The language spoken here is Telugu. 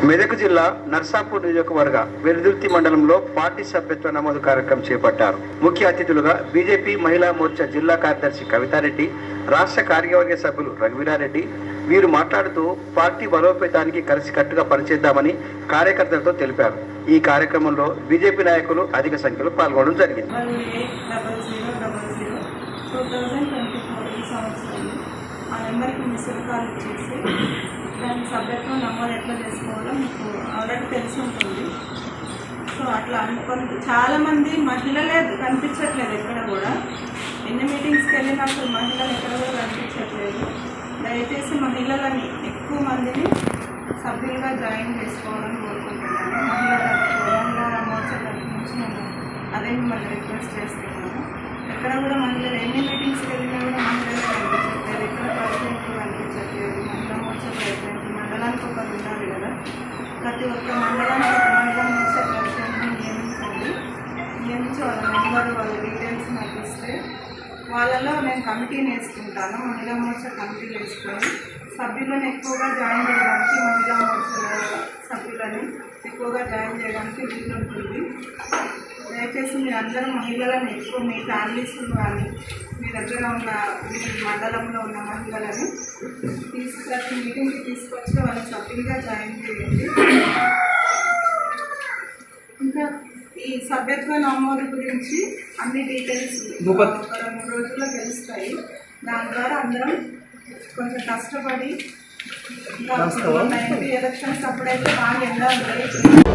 మెదక్ జిల్లా నర్సాపూర్ నియోజకవర్గ వెల్దుర్తి మండలంలో పార్టీ సభ్యత్వ నమోదు కార్యక్రమం చేపట్టారు. ముఖ్య అతిథులుగా బీజేపీ మహిళా మోర్చా జిల్లా కార్యదర్శి కవితారెడ్డి, రాష్ట్ర కార్యవర్గ సభ్యులు రఘువీరారెడ్డి వీరు మాట్లాడుతూ పార్టీ బలోపేతానికి కలిసికట్టుగా పనిచేద్దామని కార్యకర్తలతో తెలిపారు. ఈ కార్యక్రమంలో బీజేపీ నాయకులు అధిక సంఖ్యలో పాల్గొనడం జరిగింది. దాని సభ్యత్వం నమోదు ఎట్లా చేసుకోవాలో మీకు ఆల్రెడీ తెలిసి ఉంటుంది. సో అట్లా అనుకుని చాలామంది మహిళలే కనిపించట్లేదు ఎక్కడ కూడా. ఎన్ని మీటింగ్స్కి వెళ్ళినప్పుడు మహిళలు ఎక్కడ కూడా కనిపించట్లేదు. దయచేసి మహిళలని ఎక్కువ మందిని సభ్యులుగా జాయిన్ చేసుకోవాలని కోరుకుంటున్నాను. మహిళల మోర్చా తరఫు నుంచి నేను అదే మిమ్మల్ని రిక్వెస్ట్ చేస్తున్నాను. ఎక్కడ కూడా మహిళలు ఎన్ని మీటింగ్స్కి వెళ్ళినా కూడా మహిళలే కనిపించట్లేదు. ఎక్కడ ప్రెసిడెంట్లు కనిపించట్లేదు. మహిళా మోర్చా ప్రెసిడెంట్ మండలానికి ఒకరు ఉండాలి కదా. ప్రతి ఒక్క మండలానికి ఒక మహిళా మోర్చా ప్రెసిడెంట్ని నియమించి వాళ్ళ నెంబర్ వాళ్ళ డీటెయిల్స్ నాకు ఇస్తే వాళ్ళలో నేను కమిటీని వేసుకుంటాను. మహిళా మోర్చా కమిటీలు వేసుకొని సభ్యులను ఎక్కువగా జాయిన్ చేయడానికి, మహిళా మోర్చా సభ్యులని ఎక్కువగా జాయిన్ చేయడానికి వీలుంటుంది. దయచేసి మీరు అందరూ మహిళలను ఎక్కువ మీ ఫ్యామిలీస్ కానీ మీ దగ్గర ఉన్న మీ మండలంలో ఉన్న మహిళలని ప్రతి మీటింగ్కి తీసుకొచ్చి వాళ్ళని సభ్యులుగా జాయిన్ చేయండి. ఇంకా ఈ సభ్యత్వ నమోదు గురించి అన్ని డీటెయిల్స్ ఒక 2 రోజుల్లో తెలుస్తాయి. దాని ద్వారా అందరం కొంచెం కష్టపడి ఇంకా 90 ఎలక్షన్స్ అప్పుడైతే బాగా ఎండ ఉంటుంది.